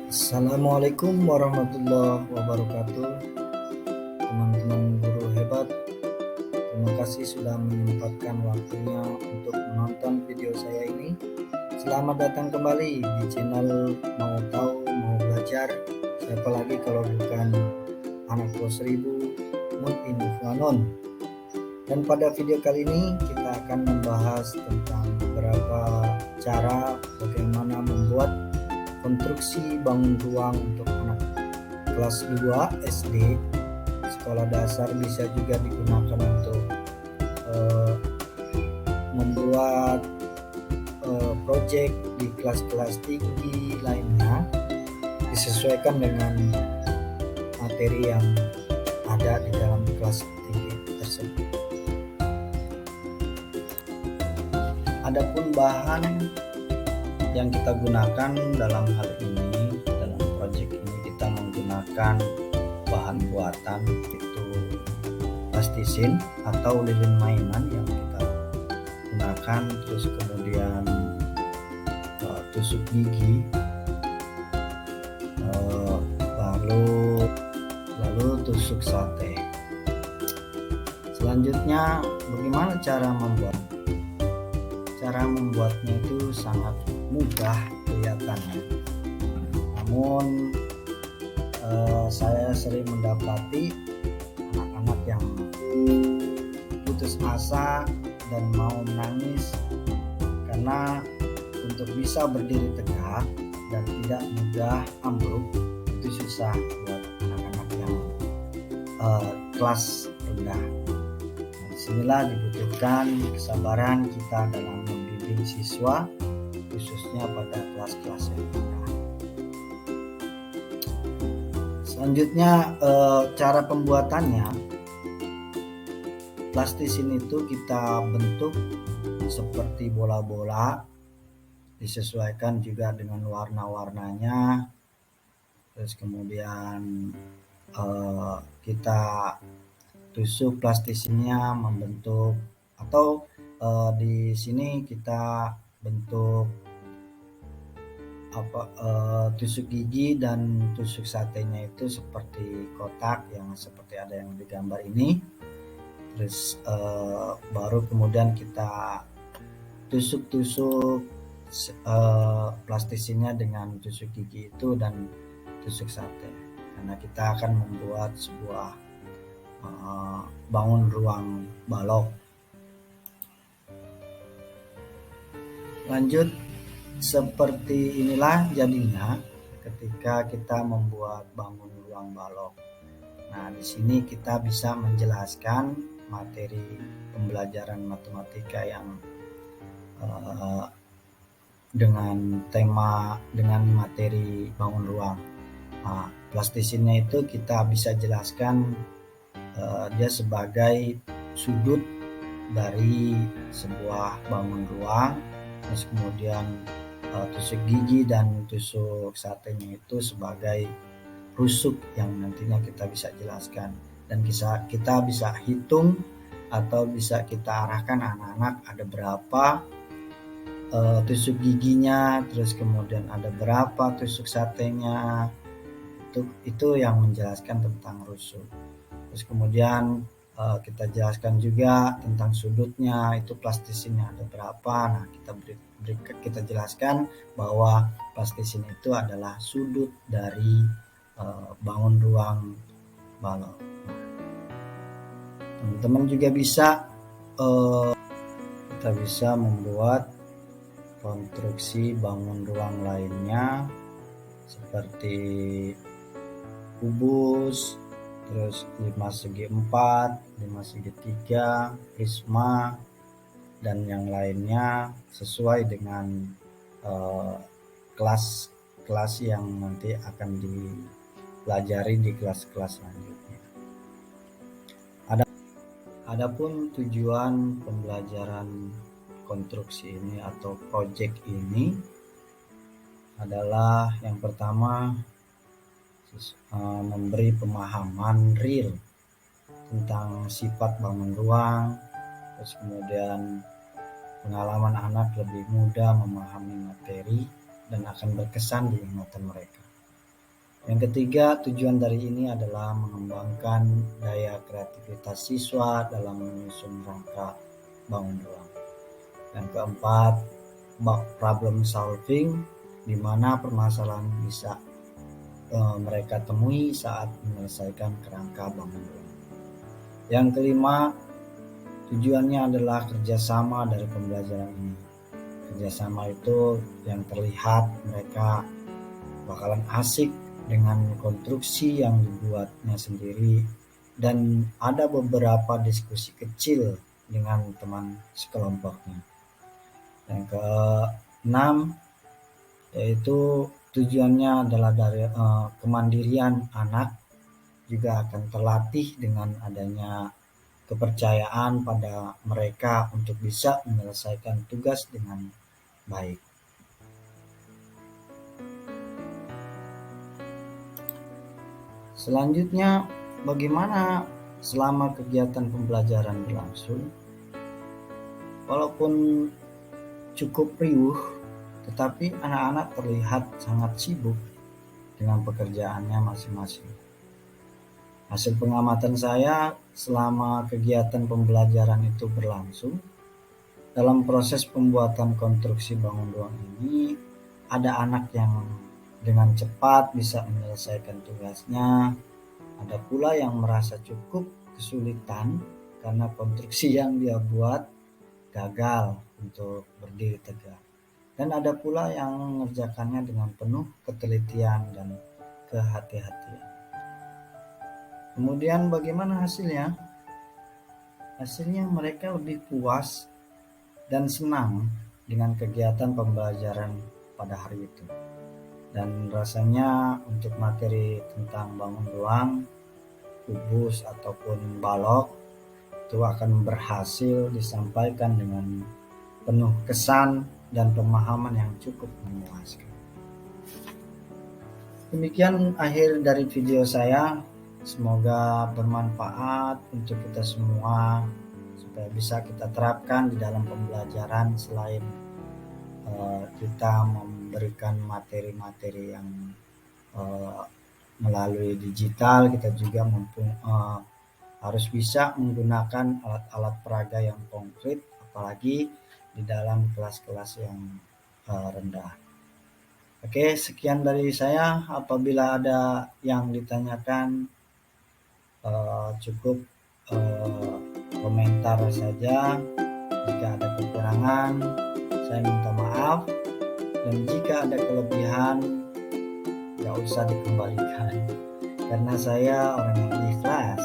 Assalamualaikum warahmatullahi wabarakatuh. Teman-teman guru hebat, terima kasih sudah menyempatkan waktunya untuk menonton video saya ini. Selamat datang kembali di channel Mau Tahu Mau Belajar. Siapa lagi kalau bukan anak bos 1000 Mutin Fuanon. Dan pada video kali ini kita akan membahas tentang beberapa cara bagaimana membuat konstruksi bangun ruang untuk anak kelas 2 SD. Sekolah dasar bisa juga digunakan untuk membuat proyek di kelas-kelas tinggi lainnya, disesuaikan dengan materi yang ada di dalam kelas tinggi tersebut. Adapun bahan yang kita gunakan dalam hal ini, dalam proyek ini kita menggunakan bahan buatan itu plastisin atau lilin mainan yang kita gunakan, terus kemudian tusuk gigi, lalu tusuk sate. Selanjutnya bagaimana cara membuat? Cara membuatnya itu sangat mudah kelihatannya, namun saya sering mendapati anak-anak yang putus asa dan mau menangis karena untuk bisa berdiri tegak dan tidak mudah ambruk itu susah buat anak-anak yang kelas rendah. Disinilah dibutuhkan kesabaran kita dalam membimbing siswa, khususnya pada kelas-kelas yang rendah. Selanjutnya cara pembuatannya, plastisin itu kita bentuk seperti bola-bola, disesuaikan juga dengan warna-warnanya, terus kemudian kita tusuk plastisinnya membentuk, atau di sini kita bentuk tusuk gigi dan tusuk satenya itu seperti kotak yang seperti ada yang digambar ini. Terus baru kemudian kita tusuk-tusuk plastisinnya dengan tusuk gigi itu dan tusuk sate, karena kita akan membuat sebuah bangun ruang balok. Lanjut, seperti inilah jadinya ketika kita membuat bangun ruang balok. Nah, di sini kita bisa menjelaskan materi pembelajaran matematika yang dengan materi bangun ruang. Nah, plastisinnya itu kita bisa jelaskan dia sebagai sudut dari sebuah bangun ruang, terus kemudian tusuk gigi dan tusuk satenya itu sebagai rusuk yang nantinya kita bisa jelaskan, dan kita bisa hitung atau bisa kita arahkan anak-anak ada berapa tusuk giginya, terus kemudian ada berapa tusuk satenya, itu yang menjelaskan tentang rusuk. Terus kemudian kita jelaskan juga tentang sudutnya, itu plastisinnya ada berapa. Nah, kita jelaskan bahwa plastisin itu adalah sudut dari bangun ruang balok. Teman-teman juga kita bisa membuat konstruksi bangun ruang lainnya seperti kubus, terus 5 segi 4, 5 segi 3, prisma, dan yang lainnya sesuai dengan kelas yang nanti akan dipelajari di kelas-kelas selanjutnya. Adapun tujuan pembelajaran konstruksi ini atau proyek ini adalah yang pertama memberi pemahaman real tentang sifat bangun ruang, terus kemudian pengalaman anak lebih mudah memahami materi dan akan berkesan di ingatan mereka. Yang ketiga, tujuan dari ini adalah mengembangkan daya kreativitas siswa dalam menyusun rangka bangun ruang. Yang keempat, problem solving, di mana permasalahan bisa mereka temui saat menyelesaikan kerangka bangun ruang. Yang kelima, tujuannya adalah kerjasama dari pembelajaran ini. Kerjasama itu yang terlihat mereka bakalan asik dengan konstruksi yang dibuatnya sendiri, dan ada beberapa diskusi kecil dengan teman sekelompoknya. Yang keenam, yaitu tujuannya adalah dari kemandirian anak juga akan terlatih dengan adanya kepercayaan pada mereka untuk bisa menyelesaikan tugas dengan baik. Selanjutnya, bagaimana selama kegiatan pembelajaran berlangsung? Walaupun cukup riuh, tetapi anak-anak terlihat sangat sibuk dengan pekerjaannya masing-masing. Hasil pengamatan saya selama kegiatan pembelajaran itu berlangsung, dalam proses pembuatan konstruksi bangun ruang ini, ada anak yang dengan cepat bisa menyelesaikan tugasnya, ada pula yang merasa cukup kesulitan karena konstruksi yang dia buat gagal untuk berdiri tegak. Dan ada pula yang mengerjakannya dengan penuh ketelitian dan kehati-hatian. Kemudian bagaimana hasilnya? Hasilnya mereka lebih puas dan senang dengan kegiatan pembelajaran pada hari itu. Dan rasanya untuk materi tentang bangun ruang, kubus ataupun balok itu akan berhasil disampaikan dengan penuh kesan dan pemahaman yang cukup memuaskan. Demikian akhir dari video saya. Semoga bermanfaat untuk kita semua supaya bisa kita terapkan di dalam pembelajaran. Selain kita memberikan materi-materi yang melalui digital, kita juga harus bisa menggunakan alat-alat peraga yang konkret, apalagi di dalam kelas-kelas yang rendah. Oke, sekian dari saya. Apabila ada yang ditanyakan, cukup komentar saja. Jika ada kekurangan, saya minta maaf, dan jika ada kelebihan, gak usah dikembalikan, karena saya orang yang ikhlas.